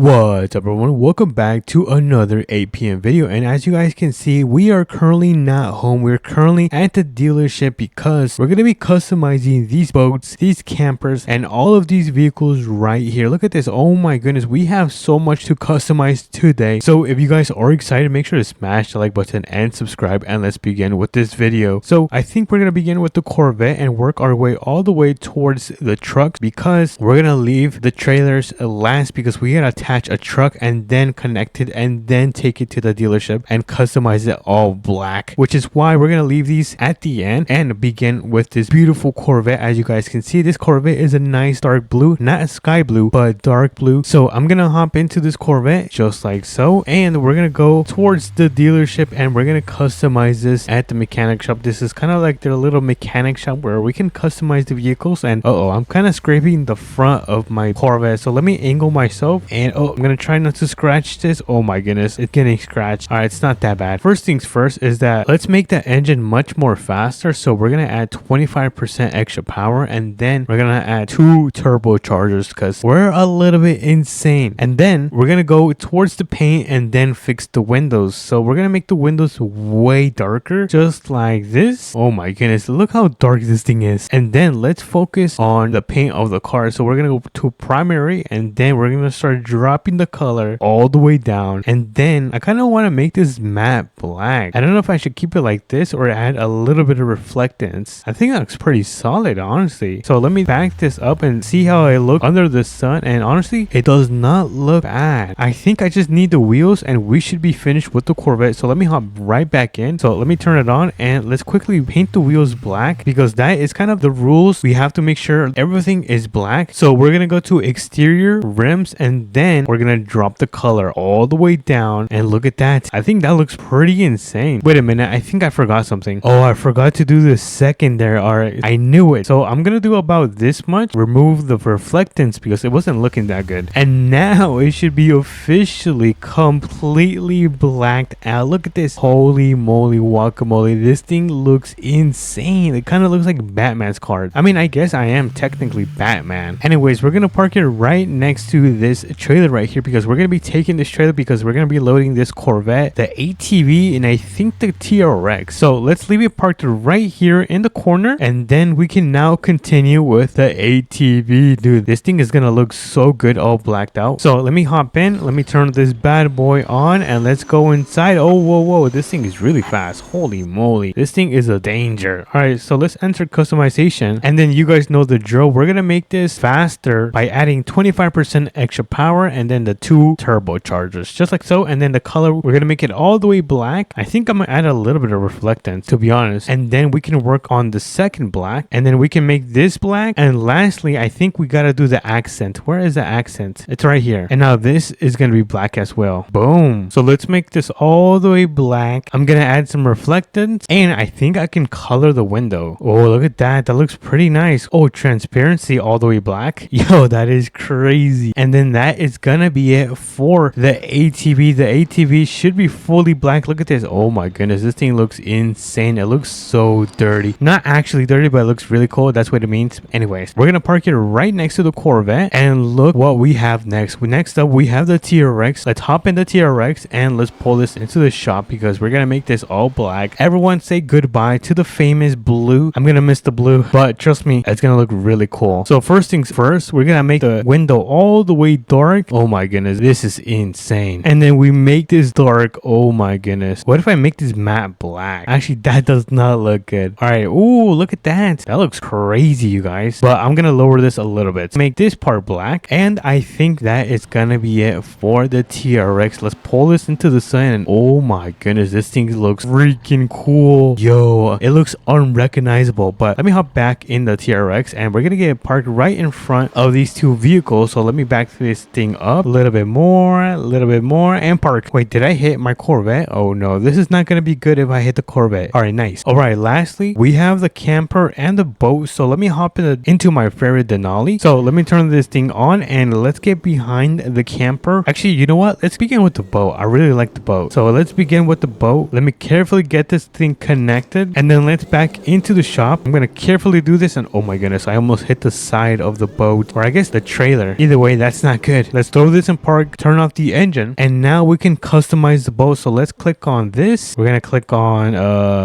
What's up everyone, welcome back to another APM video, and as you guys can see, we are currently not home. We're currently at the dealership because we're going to be customizing these boats, these campers, and all of these vehicles right here. Look at this. Oh my goodness, we have so much to customize today. So if you guys are excited, make sure to smash the like button and subscribe, and let's begin with this video. So I think we're going to begin with the Corvette and work our way all the way towards the trucks, because we're going to leave the trailers last because we got to attach a truck and then connect it and then take it to the dealership and customize it all black, which is why we're gonna leave these at the end and begin with this beautiful Corvette. As you guys can see, this Corvette is a nice dark blue, not a sky blue but dark blue. So I'm gonna hop into this Corvette just like so, and we're gonna go towards the dealership and we're gonna customize this at the mechanic shop. This is kind of like their little mechanic shop where we can customize the vehicles. And I'm kind of scraping the front of my Corvette, so let me angle myself. And I'm gonna try not to scratch this. Oh my goodness, it's getting scratched. All right, it's not that bad. First things first is that let's make the engine much more faster. So we're gonna add 25% extra power, and then we're gonna add 2 turbochargers because we're a little bit insane. And then we're gonna go towards the paint and then fix the windows. So we're gonna make the windows way darker, just like this. Oh my goodness, look how dark this thing is. And then let's focus on the paint of the car. So we're gonna go to primary, and then we're gonna start dropping the color all the way down. And then I kind of want to make this matte black. I don't know if I should keep it like this or add a little bit of reflectance. I think that looks pretty solid, honestly. So let me back this up and see how I look under the sun. And honestly, it does not look bad. I think I just need the wheels and we should be finished with the Corvette. So let me hop right back in. So let me turn it on and let's quickly paint the wheels black, because that is kind of the rules. We have to make sure everything is black. So we're gonna go to exterior rims, and then we're gonna drop the color all the way down. And look at that. I think that looks pretty insane. Wait a minute, I think I forgot something. Oh, I forgot to do the secondary. All right, I knew it. So I'm gonna do about this much, remove the reflectance because it wasn't looking that good. And now it should be officially completely blacked out. Look at this. Holy moly guacamole, this thing looks insane. It kind of looks like Batman's card. I mean, I guess I am technically Batman. Anyways, we're gonna park it right next to this trailer right here, because we're going to be taking this trailer because we're going to be loading this Corvette, the ATV, and I think the TRX. So let's leave it parked right here in the corner, and then we can now continue with the ATV. Dude, this thing is going to look so good all blacked out. So let me hop in, let me turn this bad boy on, and let's go inside. Oh, whoa, this thing is really fast. Holy moly, this thing is a danger. All right, so let's enter customization, and then you guys know the drill. We're going to make this faster by adding 25% extra power, and then the 2 turbochargers, just like so. And then the color, we're gonna make it all the way black. I think I'm gonna add a little bit of reflectance, to be honest, and then we can work on the second black, and then we can make this black. And lastly, I think we gotta do the accent. Where is the accent? It's right here. And now this is gonna be black as well. Boom. So let's make this all the way black. I'm gonna add some reflectance, and I think I can color the window. Oh, look at that. That looks pretty nice. Oh, transparency all the way black. Yo, that is crazy. And then that is gonna be it for the ATV. The ATV should be fully black. Look at this. Oh my goodness, this thing looks insane. It looks so dirty. Not actually dirty, but it looks really cool. That's what it means. Anyways, we're gonna park it right next to the Corvette, and look what we have next. Next up, we have the TRX. Let's hop in the TRX and let's pull this into the shop, because we're gonna make this all black. Everyone say goodbye to the famous blue. I'm gonna miss the blue, but trust me, it's gonna look really cool. So first things first, we're gonna make the window all the way dark. Oh my goodness, this is insane. And then we make this dark. Oh my goodness, what if I make this matte black? Actually, that does not look good. All right. Ooh, look at that. That looks crazy, you guys. But I'm gonna lower this a little bit, make this part black, and I think that is gonna be it for the TRX. Let's pull this into the sun, and oh my goodness, this thing looks freaking cool. Yo, it looks unrecognizable. But let me hop back in the TRX, and we're gonna get it parked right in front of these 2 vehicles. So let me back this thing up a little bit more, and park. Wait, did I hit my Corvette? Oh no, this is not gonna be good if I hit the Corvette. All right, nice. All right, lastly, we have the camper and the boat. So let me hop into my favorite Denali. So let me turn this thing on, and let's get behind the camper. Actually, you know what? Let's begin with the boat. I really like the boat. So let's begin with the boat. Let me carefully get this thing connected, and then let's back into the shop. I'm gonna carefully do this, and oh my goodness, I almost hit the side of the boat, or I guess the trailer. Either way, that's not good. Let's just throw this in park, turn off the engine, and now we can customize the boat. So let's click on this. We're gonna click on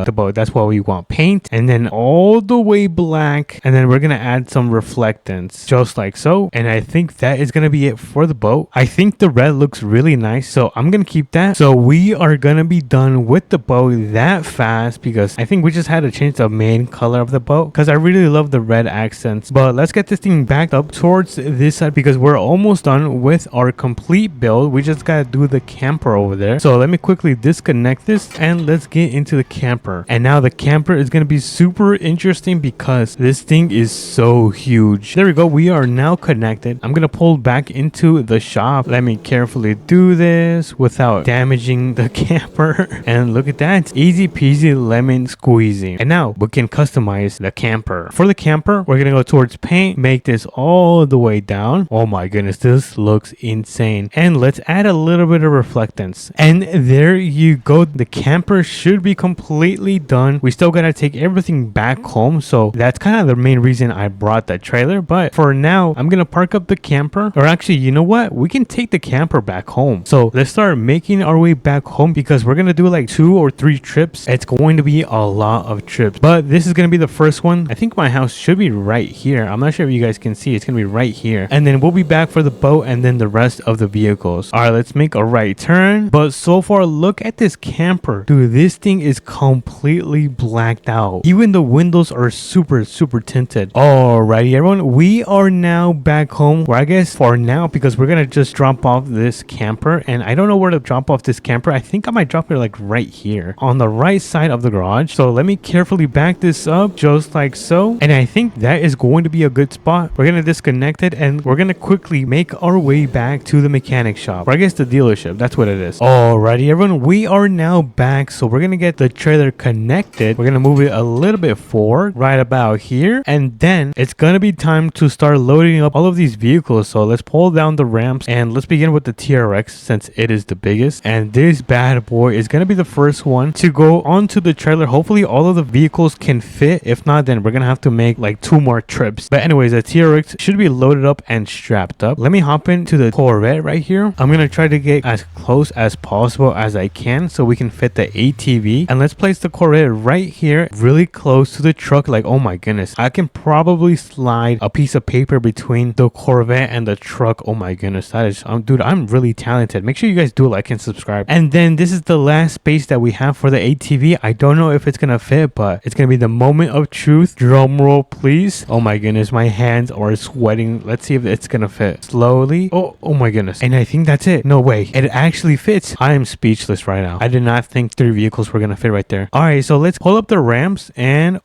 the boat. That's what we want. Paint, and then all the way black, and then we're gonna add some reflectance, just like so. And I think that is gonna be it for the boat. I think the red looks really nice, so I'm gonna keep that. So we are gonna be done with the boat that fast, because I think we just had to change the main color of the boat, because I really love the red accents. But let's get this thing backed up towards this side, because we're almost done with our complete build. We just gotta do the camper over there. So let me quickly disconnect this and let's get into the camper. And now the camper is gonna be super interesting because this thing is so huge. There we go. We are now connected. I'm gonna pull back into the shop. Let me carefully do this without damaging the camper. And look at that. It's easy peasy lemon squeezy. And now we can customize the camper. For the camper, we're gonna go towards paint, make this all the way down. Oh my goodness, this looks insane. And let's add a little bit of reflectance. And there you go. The camper should be completely done. We still gotta take everything back home, so that's kind of the main reason I brought that trailer. But for now, I'm gonna park up the camper. Or actually, you know what? We can take the camper back home. So let's start making our way back home, because we're gonna do like 2 or 3 trips. It's going to be a lot of trips, but this is gonna be the first one. I think my house should be right here. I'm not sure if you guys can see. It's gonna be right here, and then we'll be back for the boat and then the rest of the vehicles. All right, let's make a right turn. But so far, look at this camper, dude. This thing is completely blacked out. Even the windows are super tinted. Alrighty, everyone, we are now back home. Well, I guess for now, because we're gonna just drop off this camper, and I don't know where to drop off this camper. I think I might drop it like right here on the right side of the garage. So let me carefully back this up, just like so. And I think that is going to be a good spot. We're gonna disconnect it, and we're gonna quickly make our way back to the mechanic shop, or I guess the dealership. That's what it is. Alrighty, everyone, we are now back. So we're gonna get the trailer connected. We're gonna move it a little bit forward, right about here, and then it's gonna be time to start loading up all of these vehicles. So let's pull down the ramps, and let's begin with the TRX, since it is the biggest. And this bad boy is gonna be the first one to go onto the trailer. Hopefully all of the vehicles can fit. If not, then we're gonna have to make like 2 more trips. But anyways, the TRX should be loaded up and strapped up. Let me hop into the Corvette right here. I'm gonna try to get as close as possible as I can so we can fit the ATV. And let's place the Corvette right here, really close to the truck. Like, oh my goodness, I can probably slide a piece of paper between the Corvette and the truck. Oh my goodness, that is dude, I'm really talented. Make sure you guys do like and subscribe. And then this is the last space that we have for the ATV. I don't know if it's gonna fit, but it's gonna be the moment of truth. Drum roll, please. Oh my goodness, my hands are sweating. Let's see if it's gonna fit. Slowly. Oh my goodness. And I think that's it. No way, it actually fits. I am speechless right now. I did not think 3 vehicles were gonna fit right there. All right, so let's pull up the ramps, and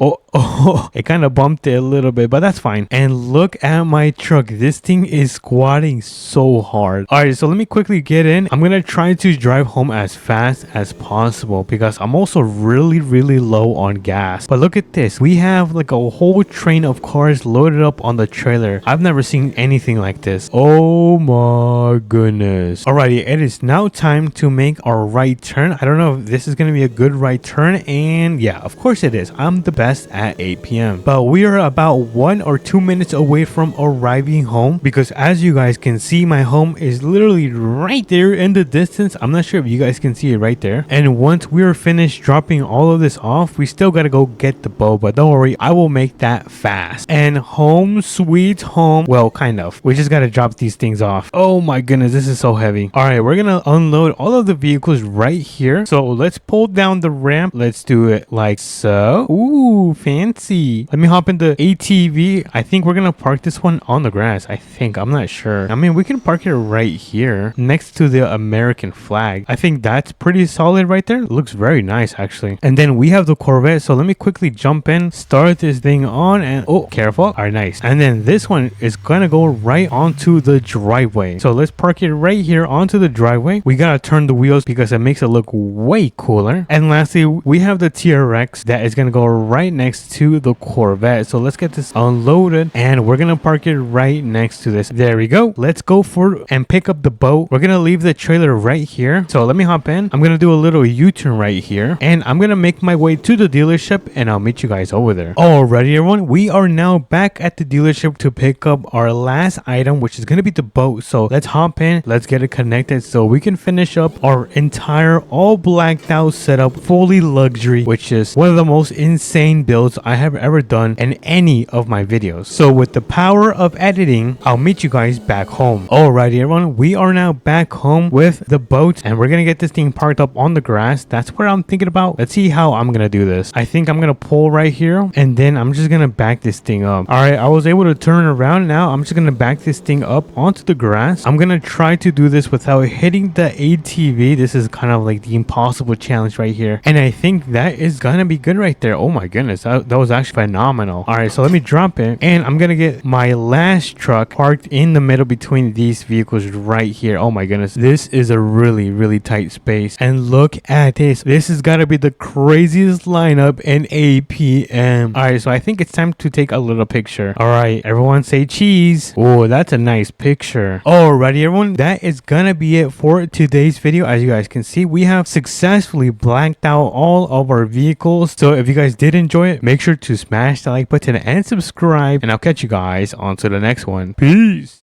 it kind of bumped it a little bit, but that's fine. And look at my truck. This thing is squatting so hard. All right, so let me quickly get in. I'm gonna try to drive home as fast as possible, because I'm also really low on gas. But look at this. We have like a whole train of cars loaded up on the trailer. I've never seen anything like this. Oh my goodness. Alrighty, it is now time to make our right turn. I don't know if this is gonna be a good right turn, and yeah, of course it is. I'm the best at APM. But we are about 1 or 2 minutes away from arriving home, because as you guys can see, my home is literally right there in the distance. I'm not sure if you guys can see it right there. And once we're finished dropping all of this off, we still gotta go get the bow, but don't worry, I will make that fast. And home sweet home. Well, kind of. We just gotta drop these things off. Oh my goodness, this is so heavy. All right, we're gonna unload all of the vehicles right here. So let's pull down the ramp. Let's do it like so. Ooh, fancy. Let me hop in the ATV. I think we're gonna park this one on the grass. I think, I'm not sure. I mean, we can park it right here next to the American flag. I think that's pretty solid right there. It looks very nice actually. And then we have the Corvette. So let me quickly jump in, start this thing on, and oh, careful. All right, nice. And then this one is gonna go right onto the driveway. So let's park it right here onto the driveway. We gotta turn the wheels because it makes it look way cooler. And lastly, we have the TRX that is gonna go right next to the Corvette. So let's get this unloaded, and we're gonna park it right next to this. There we go. Let's go for and pick up the boat. We're gonna leave the trailer right here. So let me hop in. I'm gonna do a little U-turn right here, and I'm gonna make my way to the dealership, and I'll meet you guys over there. Alrighty, everyone, we are now back at the dealership to pick up our last item, which is gonna be the boat. So let's hop in, let's get it connected so we can finish up our entire all blacked out setup, fully luxury, which is one of the most insane builds I have ever done in any of my videos. So with the power of editing, I'll meet you guys back home. Alrighty everyone, we are now back home with the boat and we're gonna get this thing parked up on the grass. That's what I'm thinking about. Let's see how I'm gonna do this. I think I'm gonna pull right here and then I'm just gonna back this thing up. Alright, I was able to turn around. Now I'm just gonna back this thing up onto the grass. I'm gonna try to do this without hitting the ATV. This is kind of like the impossible challenge right here, and I think that is gonna be good right there. Oh my goodness, that was actually phenomenal. All right, so let me drop it and I'm gonna get my last truck parked in the middle between these vehicles right here. Oh my goodness, this is a really tight space, and look at this. This has got to be the craziest lineup in APM. All right, so I think it's time to take a little picture. All right, everyone say cheese. Oh, that's a nice picture. Alrighty everyone, that is gonna be it for today's video. As you guys can see, we have successfully blacked out all of our vehicles. So if you guys did enjoy it, make sure to smash the like button and subscribe, and I'll catch you guys on to the next one. Peace.